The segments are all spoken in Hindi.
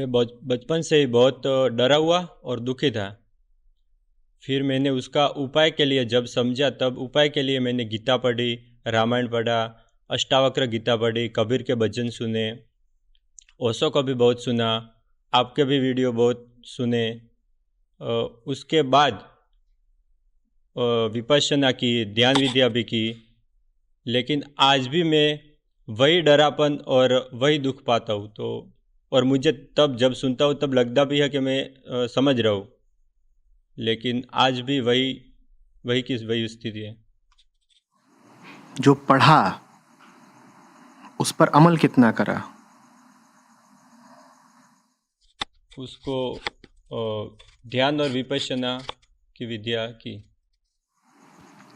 मैं बचपन से ही बहुत डरा हुआ और दुखी था। फिर मैंने उसका उपाय के लिए जब समझा, तब उपाय के लिए मैंने गीता पढ़ी, रामायण पढ़ा, अष्टावक्र गीता पढ़ी, कबीर के भजन सुने, ओशो को भी बहुत सुना, आपके भी वीडियो बहुत सुने। उसके बाद विपश्यना की, ध्यान विद्या भी की। लेकिन आज भी मैं वही डरापन और वही दुख पाता हूँ। तो और मुझे तब जब सुनता हूँ तब लगता भी है कि मैं समझ रहा हूँ, लेकिन आज भी वही की वही स्थिति है। जो पढ़ा उस पर अमल कितना करा? उसको ध्यान और विपश्यना की विद्या की।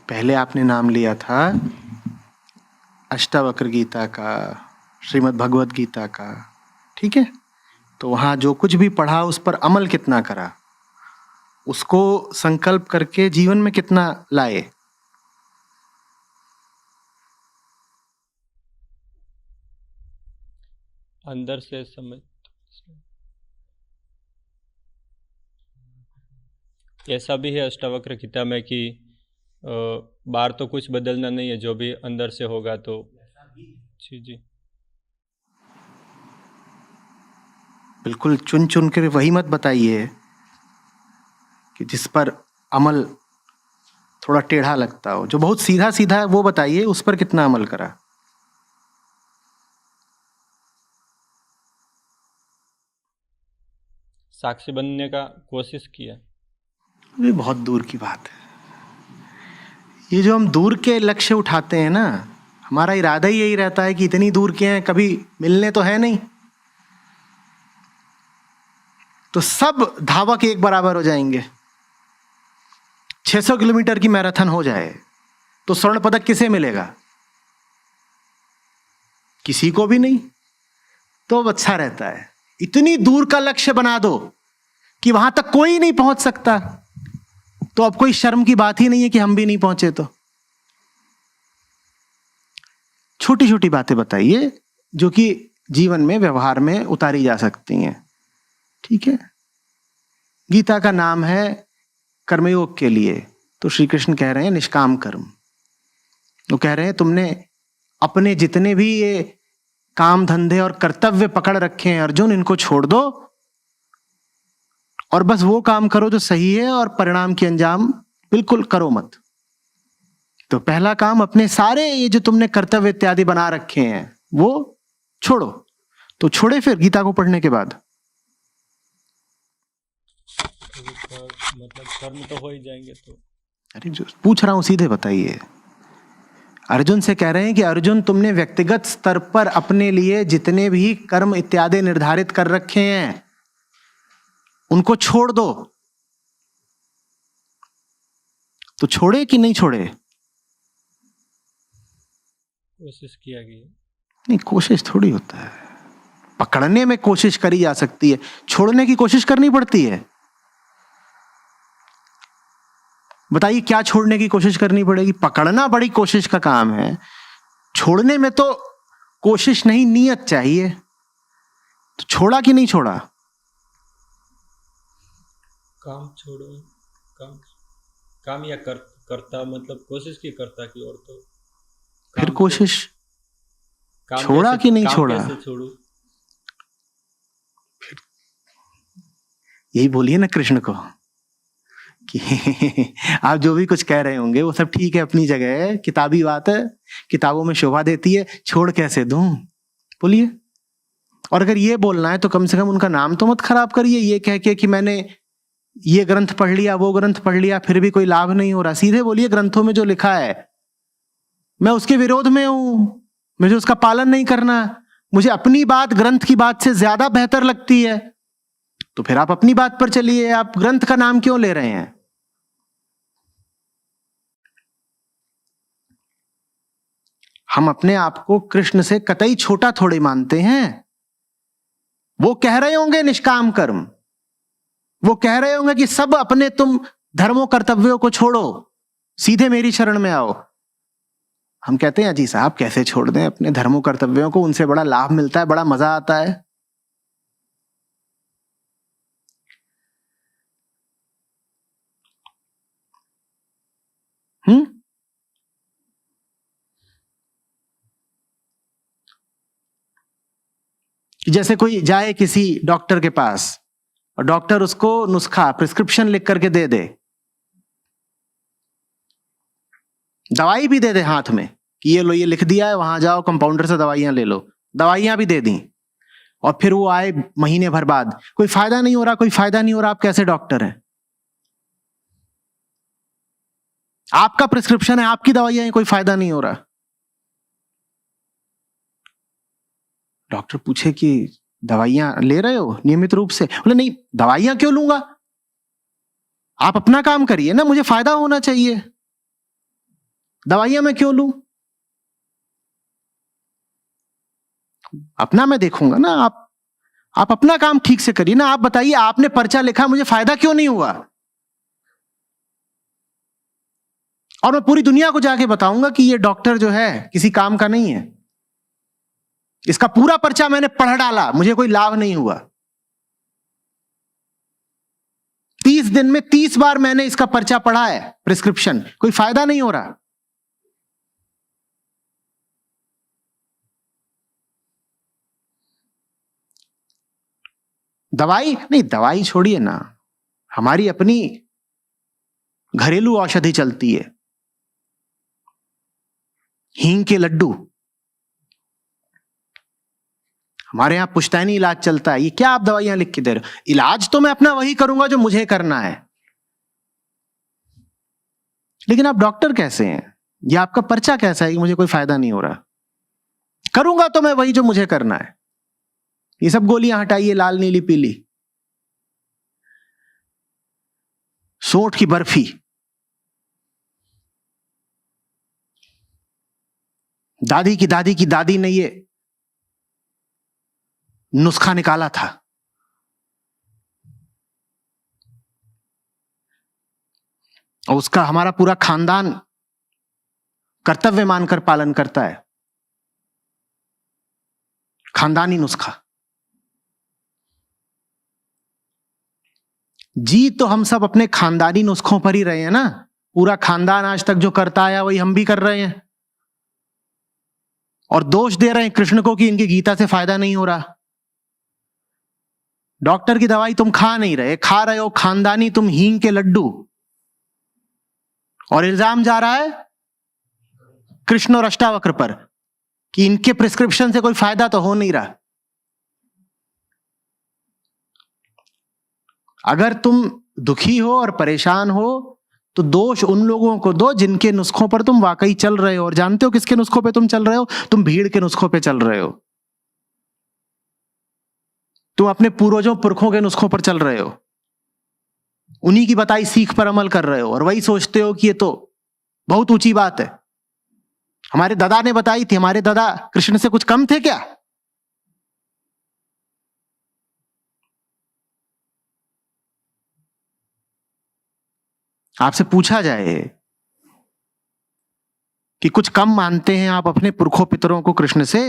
पहले आपने नाम लिया था अष्टावक्र गीता का, श्रीमद् भगवत गीता का, ठीक है? तो वहाँ जो कुछ भी पढ़ा उस पर अमल कितना करा, उसको संकल्प करके जीवन में कितना लाए? अंदर से समझ, ऐसा भी है अष्टावक्र गीता में कि बाहर तो कुछ बदलना नहीं है, जो भी अंदर से होगा तो जी जी। बिल्कुल चुन चुन कर वही मत बताइए कि जिस पर अमल थोड़ा टेढ़ा लगता हो। जो बहुत सीधा सीधा है वो बताइए, उस पर कितना अमल करा? साक्षी बनने का कोशिश किया। ये बहुत दूर की बात है। ये जो हम दूर के लक्ष्य उठाते हैं ना, हमारा इरादा ही यही रहता है कि इतनी दूर के हैं, कभी मिलने तो है नहीं, तो सब धावक एक बराबर हो जाएंगे। 600 किलोमीटर की मैराथन हो जाए तो स्वर्ण पदक किसे मिलेगा? किसी को भी नहीं। तो अच्छा रहता है इतनी दूर का लक्ष्य बना दो कि वहां तक कोई नहीं पहुंच सकता, तो अब कोई शर्म की बात ही नहीं है कि हम भी नहीं पहुंचे। तो छोटी छोटी बातें बताइए जो कि जीवन में, व्यवहार में उतारी जा सकती हैं, ठीक है? गीता का नाम है कर्मयोग के लिए, तो श्री कृष्ण कह रहे हैं निष्काम कर्म। वो कह रहे हैं तुमने अपने जितने भी ये काम धंधे और कर्तव्य पकड़ रखे हैं अर्जुन, इनको छोड़ दो और बस वो काम करो जो सही है, और परिणाम की अंजाम बिल्कुल करो मत। तो पहला काम, अपने सारे ये जो तुमने कर्तव्य इत्यादि बना रखे हैं वो छोड़ो। तो छोड़े फिर गीता को पढ़ने के बाद? मतलब कर्म तो हो ही जाएंगे। तो अरे जो पूछ रहा हूं सीधे बताइए। अर्जुन से कह रहे हैं कि अर्जुन तुमने व्यक्तिगत स्तर पर अपने लिए जितने भी कर्म इत्यादि निर्धारित कर रखे हैं उनको छोड़ दो। तो छोड़े कि नहीं छोड़े? कोशिश किया गया। नहीं, कोशिश थोड़ी होता है। पकड़ने में कोशिश करी जा सकती है, छोड़ने की कोशिश करनी पड़ती है। बताइए क्या छोड़ने की कोशिश करनी पड़ेगी? पकड़ना बड़ी कोशिश का काम है, छोड़ने में तो कोशिश नहीं, नियत चाहिए। तो छोड़ा कि नहीं छोड़ा? काम छोड़ो, काम या करता, मतलब कोशिश की करता की, और तो फिर कोशिश छोड़ा कि नहीं छोड़ा? छोड़ू? यही बोलिए ना कृष्ण को कि आप जो भी कुछ कह रहे होंगे वो सब ठीक है, अपनी जगह है, किताबी बात है, किताबों में शोभा देती है, छोड़ कैसे दूं? बोलिए। और अगर ये बोलना है तो कम से कम उनका नाम तो मत खराब करिए ये कह के कि मैंने ये ग्रंथ पढ़ लिया, वो ग्रंथ पढ़ लिया, फिर भी कोई लाभ नहीं हो रहा। सीधे बोलिए ग्रंथों में जो लिखा है मैं उसके विरोध में हूं, मुझे उसका पालन नहीं करना, मुझे अपनी बात ग्रंथ की बात से ज्यादा बेहतर लगती है। तो फिर आप अपनी बात पर चलिए, आप ग्रंथ का नाम क्यों ले रहे हैं? हम अपने आप को कृष्ण से कतई छोटा थोड़े मानते हैं। वो कह रहे होंगे निष्काम कर्म, वो कह रहे होंगे कि सब अपने तुम धर्मों कर्तव्यों को छोड़ो, सीधे मेरी शरण में आओ। हम कहते हैं अजी साहब कैसे छोड़ दें अपने धर्मों कर्तव्यों को, उनसे बड़ा लाभ मिलता है, बड़ा मजा आता है। कि जैसे कोई जाए किसी डॉक्टर के पास और डॉक्टर उसको नुस्खा प्रिस्क्रिप्शन लिख करके दे दे, दवाई भी दे दे हाथ में कि ये लो, ये लिख दिया है, वहां जाओ कंपाउंडर से दवाइयां ले लो, दवाइयां भी दे दी, और फिर वो आए महीने भर बाद, कोई फायदा नहीं हो रहा, कोई फायदा नहीं हो रहा, आप कैसे डॉक्टर हैं? आपका प्रिस्क्रिप्शन है, आपकी दवाइयां हैं, कोई फायदा नहीं हो रहा। डॉक्टर पूछे कि दवाइयां ले रहे हो नियमित रूप से? बोले नहीं, दवाइयां क्यों लूंगा, आप अपना काम करिए ना, मुझे फायदा होना चाहिए, दवाइयां मैं क्यों लूं? अपना मैं देखूंगा ना, आप अपना काम ठीक से करिए ना। आप बताइए, आपने पर्चा लिखा, मुझे फायदा क्यों नहीं हुआ? और मैं पूरी दुनिया को जाके बताऊंगा कि ये डॉक्टर जो है किसी काम का नहीं है, इसका पूरा पर्चा मैंने पढ़ डाला, मुझे कोई लाभ नहीं हुआ। 30 दिन में 30 बार मैंने इसका पर्चा पढ़ा है, प्रिस्क्रिप्शन, कोई फायदा नहीं हो रहा। दवाई नहीं, दवाई छोड़िए ना, हमारी अपनी घरेलू औषधि चलती है, हींग के लड्डू, हमारे यहां पुश्तैनी इलाज चलता है। ये क्या आप दवाइयां लिख के दे रहे हो? इलाज तो मैं अपना वही करूंगा जो मुझे करना है, लेकिन आप डॉक्टर कैसे हैं? ये आपका पर्चा कैसा है कि मुझे कोई फायदा नहीं हो रहा? करूंगा तो मैं वही जो मुझे करना है। ये सब गोलियां हटाइए, लाल नीली पीली, सोंठ की बर्फी, दादी की दादी की दादी ने ये नुस्खा निकाला था, और उसका हमारा पूरा खानदान कर्तव्य मानकर पालन करता है, खानदानी नुस्खा। जी तो हम सब अपने खानदानी नुस्खों पर ही रहे हैं ना, पूरा खानदान आज तक जो करता आया वही हम भी कर रहे हैं, और दोष दे रहे हैं कृष्ण को कि इनकी गीता से फायदा नहीं हो रहा। डॉक्टर की दवाई तुम खा नहीं रहे, खा रहे हो खानदानी तुम हींग के लड्डू, और इल्जाम जा रहा है कृष्ण और अष्टावक्र पर कि इनके प्रिस्क्रिप्शन से कोई फायदा तो हो नहीं रहा। अगर तुम दुखी हो और परेशान हो तो दोष उन लोगों को दो जिनके नुस्खों पर तुम वाकई चल रहे हो, और जानते हो किसके नुस्खों पे तुम चल रहे हो? तुम भीड़ के नुस्खों पे चल रहे हो, तुम अपने पूर्वजों पुरखों के नुस्खों पर चल रहे हो, उन्हीं की बताई सीख पर अमल कर रहे हो, और वही सोचते हो कि ये तो बहुत ऊंची बात है, हमारे दादा ने बताई थी, हमारे दादा कृष्ण से कुछ कम थे क्या? आपसे पूछा जाए कि कुछ कम मानते हैं आप अपने पुरखों पितरों को कृष्ण से,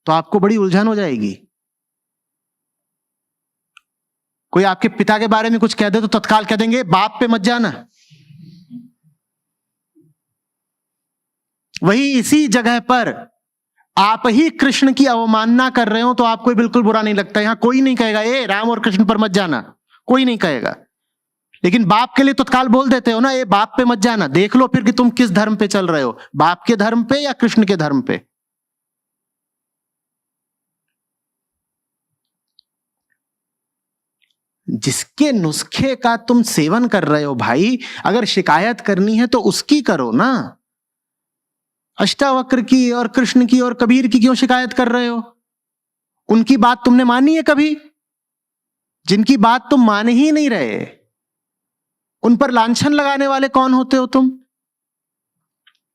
तो आपको बड़ी उलझन हो जाएगी। कोई आपके पिता के बारे में कुछ कह दे तो तत्काल कह देंगे बाप पे मत जाना। वही इसी जगह पर आप ही कृष्ण की अवमानना कर रहे हो तो आपको बिल्कुल बुरा नहीं लगता। यहां कोई नहीं कहेगा ए राम और कृष्ण पर मत जाना, कोई नहीं कहेगा, लेकिन बाप के लिए तत्काल बोल देते हो ना, ये बाप पे मत जाना। देख लो फिर कि तुम किस धर्म पे चल रहे हो, बाप के धर्म पे या कृष्ण के धर्म पे। जिसके नुस्खे का तुम सेवन कर रहे हो भाई, अगर शिकायत करनी है तो उसकी करो ना। अष्टावक्र की और कृष्ण की और कबीर की क्यों शिकायत कर रहे हो? उनकी बात तुमने मानी है कभी? जिनकी बात तुम मान ही नहीं रहे, उन पर लांछन लगाने वाले कौन होते हो तुम?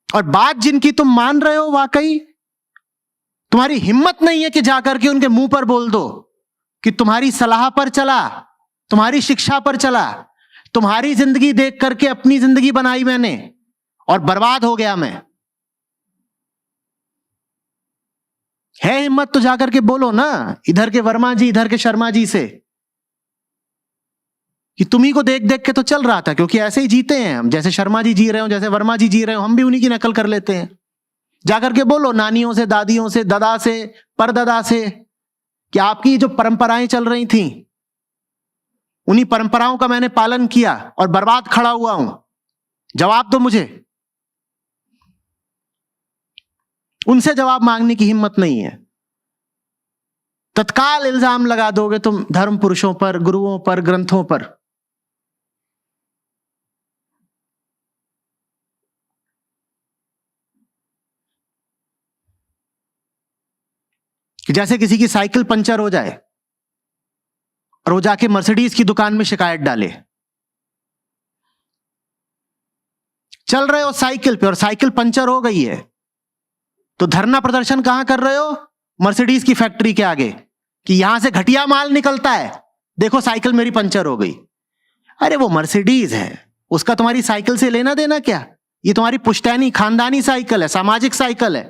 और बात जिनकी तुम मान रहे हो, वाकई तुम्हारी हिम्मत नहीं है कि जाकर के उनके मुंह पर बोल दो कि तुम्हारी सलाह पर चला, तुम्हारी शिक्षा पर चला, तुम्हारी जिंदगी देख करके अपनी जिंदगी बनाई मैंने और बर्बाद हो गया मैं। है हिम्मत तो जाकर के बोलो ना, इधर के वर्मा जी इधर के शर्मा जी से, कि तुम्ही को देख देख के तो चल रहा था, क्योंकि ऐसे ही जीते हैं हम, जैसे शर्मा जी जी रहे हो, जैसे वर्मा जी जी रहे हो, हम भी उन्हीं की नकल कर लेते हैं। जाकर के बोलो नानियों से, दादियों से, दादा से, परदादा से कि आपकी जो परंपराएं चल रही थी, उन्हीं परंपराओं का मैंने पालन किया और बर्बाद खड़ा हुआ हूं? जवाब दो मुझे। उनसे जवाब मांगने की हिम्मत नहीं है। तत्काल इल्जाम लगा दोगे तुम धर्म पुरुषों पर, गुरुओं पर, ग्रंथों पर। कि जैसे किसी की साइकिल पंचर हो जाए और वो जाके मर्सिडीज की दुकान में शिकायत डाले। चल रहे हो साइकिल पे और साइकिल पंचर हो गई है, तो धरना प्रदर्शन कहां कर रहे हो? मर्सिडीज की फैक्ट्री के आगे, कि यहां से घटिया माल निकलता है, देखो साइकिल मेरी पंचर हो गई। अरे वो मर्सिडीज है, उसका तुम्हारी साइकिल से लेना देना क्या? ये तुम्हारी पुश्तैनी खानदानी साइकिल है, सामाजिक साइकिल है।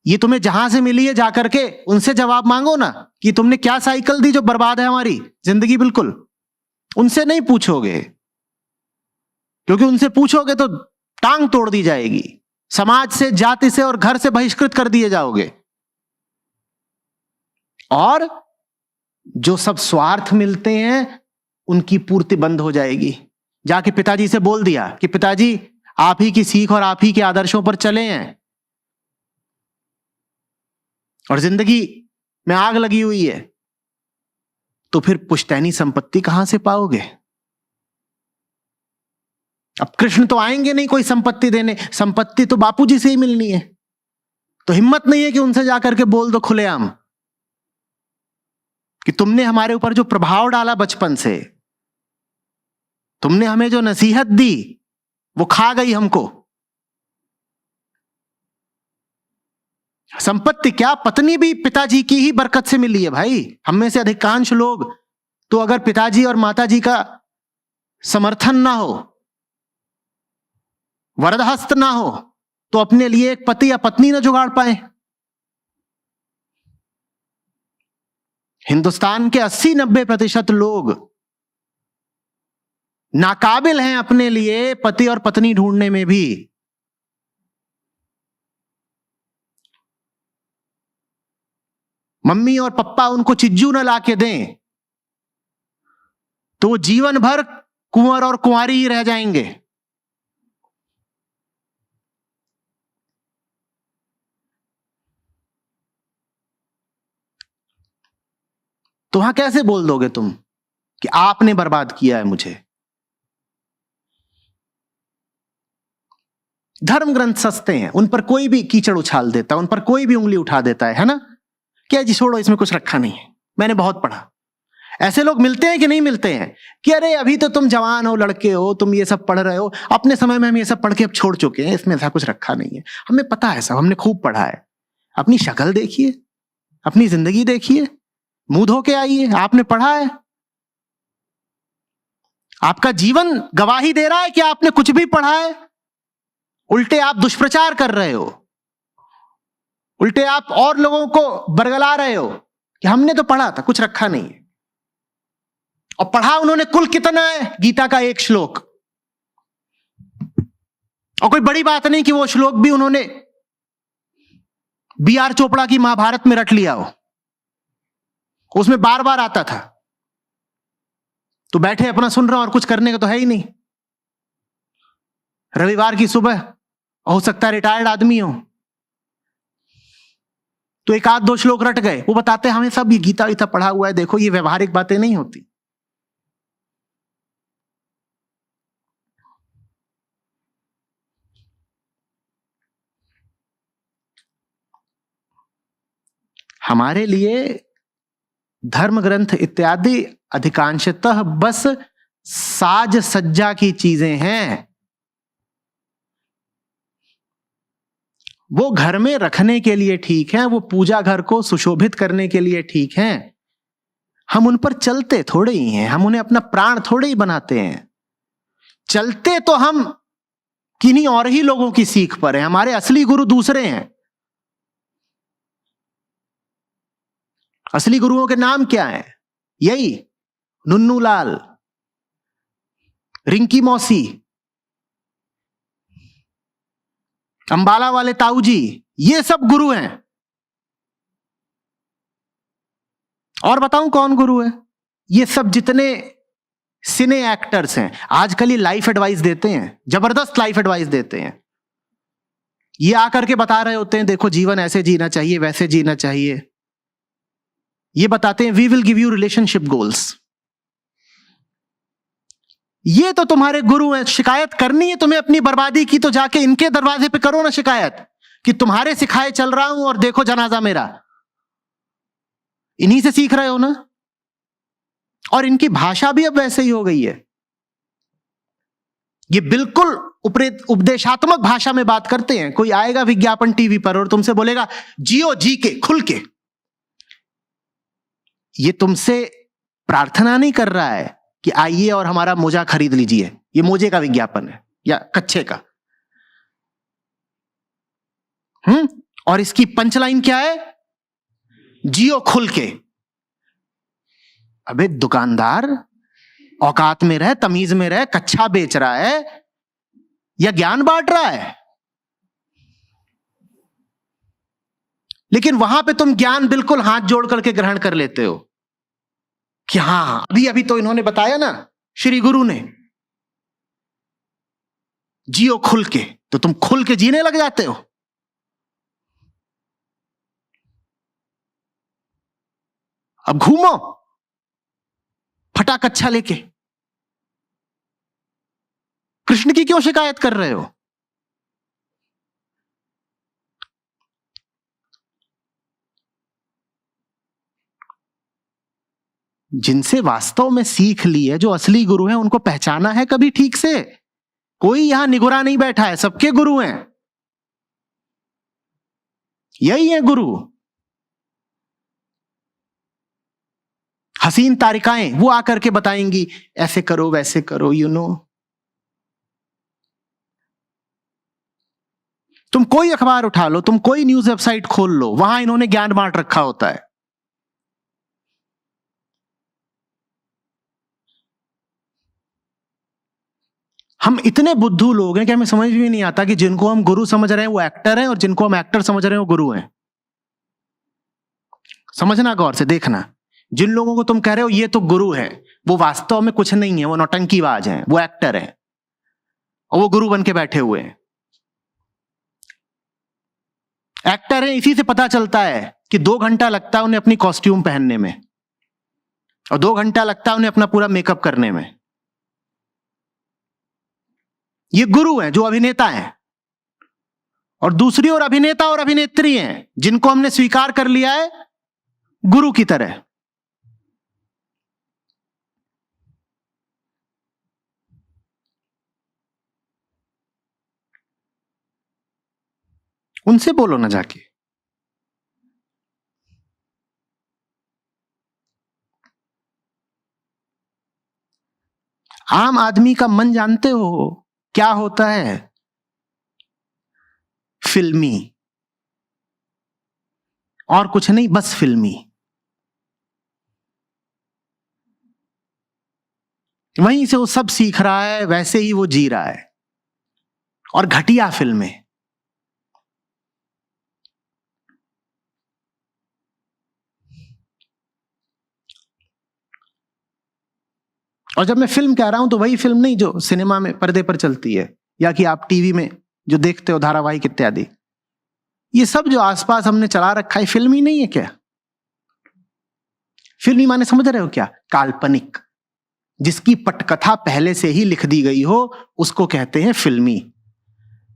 ये तुम्हें जहां से मिली है जाकर के उनसे जवाब मांगो ना कि तुमने क्या साइकिल दी जो बर्बाद है हमारी जिंदगी। बिल्कुल उनसे नहीं पूछोगे, क्योंकि उनसे पूछोगे तो टांग तोड़ दी जाएगी, समाज से, जाति से और घर से बहिष्कृत कर दिए जाओगे। और जो सब स्वार्थ मिलते हैं उनकी पूर्ति बंद हो जाएगी। जाके पिताजी से बोल दिया कि पिताजी आप ही की सीख और आप ही के आदर्शों पर चले हैं और जिंदगी में आग लगी हुई है, तो फिर पुश्तैनी संपत्ति कहां से पाओगे? अब कृष्ण तो आएंगे नहीं कोई संपत्ति देने, संपत्ति तो बापूजी से ही मिलनी है। तो हिम्मत नहीं है कि उनसे जाकर के बोल दो खुलेआम कि तुमने हमारे ऊपर जो प्रभाव डाला बचपन से, तुमने हमें जो नसीहत दी वो खा गई हमको। संपत्ति क्या, पत्नी भी पिताजी की ही बरकत से मिली है भाई। हम में से अधिकांश लोग तो अगर पिताजी और माताजी का समर्थन ना हो, वरदहस्त ना हो, तो अपने लिए एक पति या पत्नी ना जुगाड़ पाए। हिंदुस्तान के 80-90% लोग नाकाबिल हैं अपने लिए पति और पत्नी ढूंढने में भी। मम्मी और पप्पा उनको चिज्जू न लाके दें तो वो जीवन भर कुंवर और कुंवारी ही रह जाएंगे। तो वहां कैसे बोल दोगे तुम कि आपने बर्बाद किया है मुझे? धर्म ग्रंथ सस्ते हैं, उन पर कोई भी कीचड़ उछाल देता है, उन पर कोई भी उंगली उठा देता है ना? क्या जी छोड़ो, इसमें कुछ रखा नहीं है, मैंने बहुत पढ़ा। ऐसे लोग मिलते हैं कि नहीं मिलते हैं कि अरे अभी तो तुम जवान हो, लड़के हो, तुम ये सब पढ़ रहे हो, अपने समय में हम ये सब पढ़ के अब छोड़ चुके हैं, इसमें ऐसा कुछ रखा नहीं है, हमें पता है सब, हमने खूब पढ़ा है। अपनी शक्ल देखिए, अपनी जिंदगी देखिए, मुंह धो के आइए, आपने पढ़ा है? आपका जीवन गवाही दे रहा है कि आपने कुछ भी पढ़ा है? उल्टे आप दुष्प्रचार कर रहे हो, उल्टे आप और लोगों को बरगला रहे हो कि हमने तो पढ़ा था, कुछ रखा नहीं है। और पढ़ा उन्होंने कुल कितना है? गीता का एक श्लोक। और कोई बड़ी बात नहीं कि वो श्लोक भी उन्होंने B.R. चोपड़ा की महाभारत में रट लिया हो, उसमें बार बार आता था। तो बैठे अपना सुन रहे हो और कुछ करने का तो है ही नहीं। रविवार की सुबह, हो सकता है रिटायर्ड आदमी हो, तो एक आध दो श्लोक रट गए, वो बताते हैं हमें सब ये गीता गीता पढ़ा हुआ है, देखो ये व्यवहारिक बातें नहीं होती। हमारे लिए धर्म ग्रंथ इत्यादि अधिकांशतः बस साज सज्जा की चीजें हैं। वो घर में रखने के लिए ठीक है, वो पूजा घर को सुशोभित करने के लिए ठीक है। हम उन पर चलते थोड़े ही हैं, हम उन्हें अपना प्राण थोड़े ही बनाते हैं। चलते तो हम किन्हीं और ही लोगों की सीख पर हैं, हमारे असली गुरु दूसरे हैं। असली गुरुओं के नाम क्या हैं? यही नुन्नू लाल, रिंकी मौसी, अंबाला वाले ताऊ जी, ये सब गुरु हैं। और बताऊं कौन गुरु है? ये सब जितने सिने एक्टर्स हैं आजकल ये लाइफ एडवाइस देते हैं, जबरदस्त लाइफ एडवाइस देते हैं। ये आकर के बता रहे होते हैं देखो जीवन ऐसे जीना चाहिए, वैसे जीना चाहिए। ये बताते हैं we will give you relationship goals. ये तो तुम्हारे गुरु हैं। शिकायत करनी है तुम्हें अपनी बर्बादी की तो जाके इनके दरवाजे पे करो ना शिकायत कि तुम्हारे सिखाए चल रहा हूं और देखो जनाजा मेरा। इन्हीं से सीख रहे हो ना। और इनकी भाषा भी अब वैसे ही हो गई है। ये बिल्कुल उपदेशात्मक भाषा में बात करते हैं। कोई आएगा विज्ञापन टीवी पर और तुमसे बोलेगा जियो जी के खुल के। ये तुमसे प्रार्थना नहीं कर रहा है कि आइए और हमारा मोजा खरीद लीजिए। ये मोजे का विज्ञापन है या कच्छे का। और इसकी पंचलाइन क्या है? जियो खुल के। अबे दुकानदार औकात में रह, तमीज में रह। कच्छा बेच रहा है या ज्ञान बांट रहा है? लेकिन वहां पे तुम ज्ञान बिल्कुल हाथ जोड़ करके ग्रहण कर लेते हो कि हाँ अभी अभी तो इन्होंने बताया ना श्री गुरु ने जियो खुल के, तो तुम खुल के जीने लग जाते हो। अब घूमो फटा कच्छा लेके। कृष्ण की क्यों शिकायत कर रहे हो? जिनसे वास्तव में सीख ली है, जो असली गुरु हैं, उनको पहचाना है कभी ठीक से? कोई यहां निगुरा नहीं बैठा है, सबके गुरु हैं। यही है गुरु। हसीन तारिकाएं वो आकर के बताएंगी ऐसे करो वैसे करो, तुम कोई अखबार उठा लो, तुम कोई न्यूज वेबसाइट खोल लो, वहां इन्होंने ज्ञान बांट रखा होता है। हम इतने बुद्धू लोग हैं कि हमें समझ भी नहीं आता कि जिनको हम गुरु समझ रहे हैं वो एक्टर हैं और जिनको हम एक्टर समझ रहे हैं वो गुरु हैं। समझना, गौर से देखना। जिन लोगों को तुम कह रहे हो ये तो गुरु है, वो वास्तव में कुछ नहीं है, वो नौटंकीबाज हैं, वो एक्टर हैं और वो गुरु बन के बैठे हुए हैं। एक्टर हैं इसी से पता चलता है कि 2 घंटा लगता है उन्हें अपनी कॉस्ट्यूम पहनने में और 2 घंटा लगता है उन्हें अपना पूरा मेकअप करने में। ये गुरु हैं जो अभिनेता हैं, और दूसरी ओर अभिनेता और अभिनेत्री हैं जिनको हमने स्वीकार कर लिया है गुरु की तरह। उनसे बोलो ना जाके। आम आदमी का मन जानते हो क्या होता है? फिल्मी, और कुछ नहीं, बस फिल्मी। वहीं से वो सब सीख रहा है, वैसे ही वो जी रहा है। और घटिया फिल्में। और जब मैं फिल्म कह रहा हूं तो वही फिल्म नहीं जो सिनेमा में पर्दे पर चलती है या कि आप टीवी में जो देखते हो, धारावाहिक इत्यादि। ये सब जो आसपास हमने चला रखा है फिल्मी नहीं है क्या? फिल्मी माने समझ रहे हो क्या? काल्पनिक। जिसकी पटकथा पहले से ही लिख दी गई हो उसको कहते हैं फिल्मी।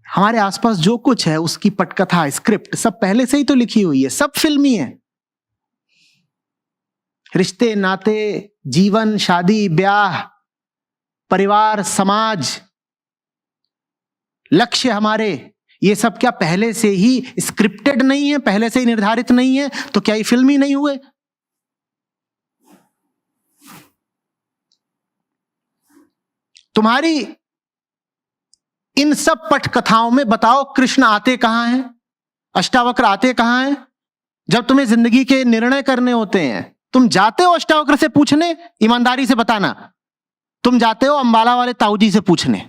हमारे आसपास जो कुछ है उसकी पटकथा, स्क्रिप्ट सब पहले से ही तो लिखी हुई है, सब फिल्मी है। रिश्ते, नाते, जीवन, शादी, ब्याह, परिवार, समाज, लक्ष्य हमारे, ये सब क्या पहले से ही स्क्रिप्टेड नहीं है, पहले से ही निर्धारित नहीं है? तो क्या ये फिल्मी नहीं हुए? तुम्हारी इन सब पटकथाओं में बताओ कृष्ण आते कहां हैं, अष्टावक्र आते कहां हैं? जब तुम्हें जिंदगी के निर्णय करने होते हैं तुम जाते हो अष्टावक्र से पूछने? ईमानदारी से बताना, तुम जाते हो अंबाला वाले ताऊजी से पूछने?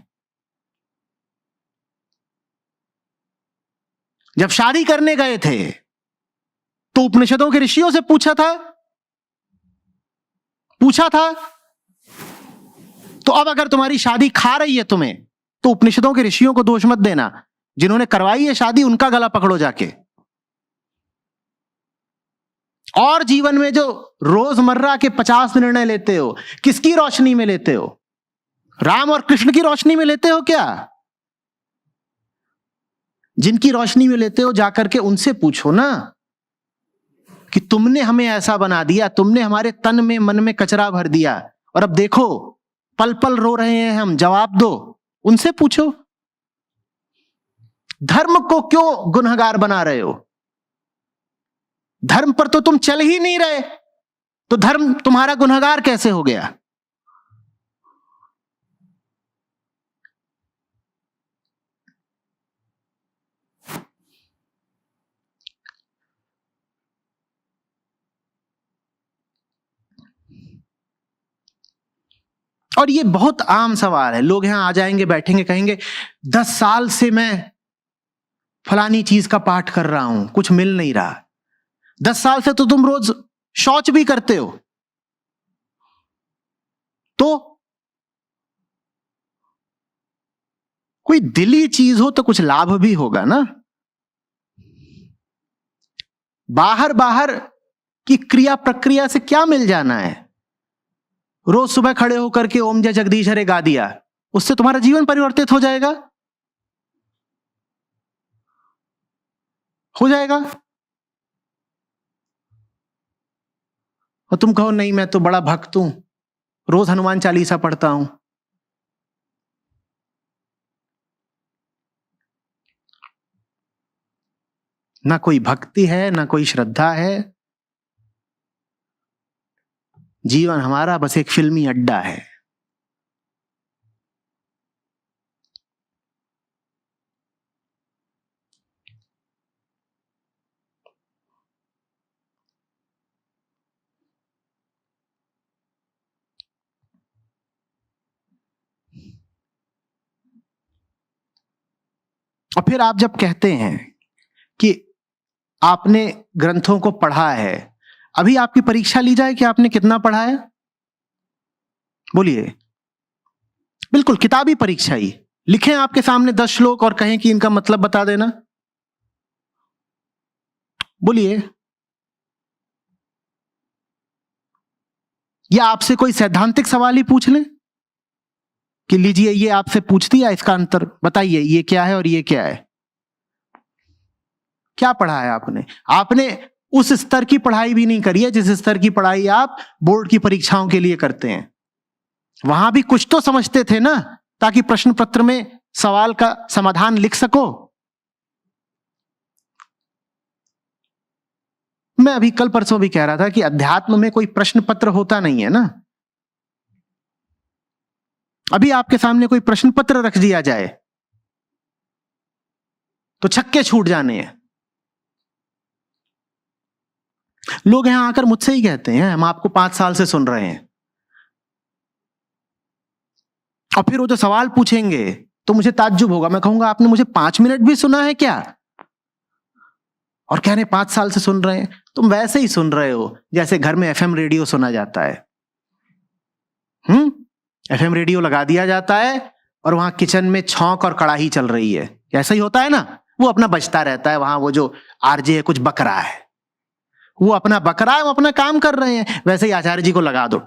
जब शादी करने गए थे तो उपनिषदों के ऋषियों से पूछा था पूछा था? तो अब अगर तुम्हारी शादी खा रही है तुम्हें, तो उपनिषदों के ऋषियों को दोष मत देना। जिन्होंने करवाई है शादी, उनका गला पकड़ो जाके। और जीवन में जो रोजमर्रा के 50 निर्णय लेते हो, किसकी रोशनी में लेते हो? राम और कृष्ण की रोशनी में लेते हो क्या? जिनकी रोशनी में लेते हो, जाकर के उनसे पूछो ना कि तुमने हमें ऐसा बना दिया, तुमने हमारे तन में मन में कचरा भर दिया, और अब देखो पल पल रो रहे हैं हम, जवाब दो। उनसे पूछो। धर्म को क्यों गुनहगार बना रहे हो? धर्म पर तो तुम चल ही नहीं रहे, तो धर्म तुम्हारा गुनहगार कैसे हो गया? और ये बहुत आम सवाल है। लोग यहां आ जाएंगे, बैठेंगे, कहेंगे 10 साल से मैं फलानी चीज का पाठ कर रहा हूं, कुछ मिल नहीं रहा। 10 साल से तो तुम रोज शौच भी करते हो, तो कोई दिली चीज हो तो कुछ लाभ भी होगा ना। बाहर बाहर की क्रिया प्रक्रिया से क्या मिल जाना है? रोज सुबह खड़े होकर के ओम जय जगदीश हरे गा दिया, उससे तुम्हारा जीवन परिवर्तित हो जाएगा? हो जाएगा? और तुम कहो नहीं मैं तो बड़ा भक्त हूं, रोज हनुमान चालीसा पढ़ता हूं। ना कोई भक्ति है, ना कोई श्रद्धा है। जीवन हमारा बस एक फिल्मी अड्डा है। और फिर आप जब कहते हैं कि आपने ग्रंथों को पढ़ा है, अभी आपकी परीक्षा ली जाए कि आपने कितना पढ़ा है? बोलिए। बिल्कुल किताबी परीक्षा ही। लिखें आपके सामने 10 श्लोक और कहें कि इनका मतलब बता देना। बोलिए। या आपसे कोई सैद्धांतिक सवाल ही पूछ लें कि लीजिए ये आपसे पूछ दिया, इसका अंतर बताइए, ये क्या है और ये क्या है। क्या पढ़ा है आपने? आपने उस स्तर की पढ़ाई भी नहीं करी है जिस स्तर की पढ़ाई आप बोर्ड की परीक्षाओं के लिए करते हैं। वहां भी कुछ तो समझते थे ना, ताकि प्रश्न पत्र में सवाल का समाधान लिख सको। मैं अभी कल परसों भी कह रहा था कि अध्यात्म में कोई प्रश्न पत्र होता नहीं है ना। अभी आपके सामने कोई प्रश्न पत्र रख दिया जाए तो छक्के छूट जाने हैं। लोग यहां आकर मुझसे ही कहते हैं हम आपको 5 साल से सुन रहे हैं, और फिर वो जो सवाल पूछेंगे तो मुझे ताज्जुब होगा। मैं कहूंगा आपने मुझे 5 मिनट भी सुना है क्या? और कह रहे 5 साल से सुन रहे हैं। तुम वैसे ही सुन रहे हो जैसे घर में एफएम रेडियो सुना जाता है। एफएम रेडियो लगा दिया जाता है और वहां किचन में छौंक और कड़ाही चल रही है, ऐसा ही होता है ना। वो अपना बजता रहता है, वहां वो जो आरजे है कुछ बक रहा है, वो अपना बक रहा है, वो अपना काम कर रहे हैं। वैसे ही आचार्य जी को लगा दो,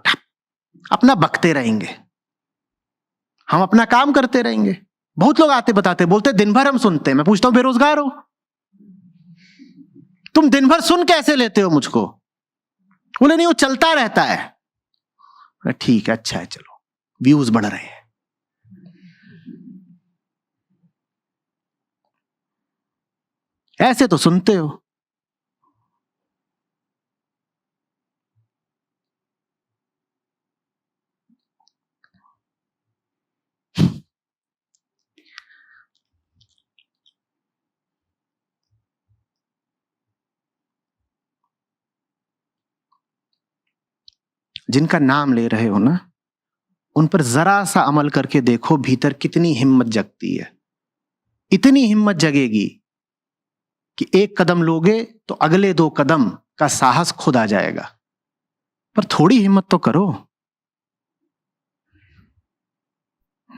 अपना बकते रहेंगे, हम अपना काम करते रहेंगे। बहुत लोग आते बताते बोलते दिन भर हम सुनते हैं। मैं पूछता हूं बेरोजगार हो तुम, दिन भर सुन कैसे लेते हो मुझको? बोले नहीं वो चलता रहता है। ठीक है, अच्छा है, चलो व्यूज बढ़ रहे हैं। ऐसे तो सुनते हो। जिनका नाम ले रहे हो ना, उन पर जरा सा अमल करके देखो, भीतर कितनी हिम्मत जगती है। इतनी हिम्मत जगेगी कि एक कदम लोगे तो अगले 2 कदम का साहस खुद आ जाएगा। पर थोड़ी हिम्मत तो करो।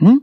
हम्म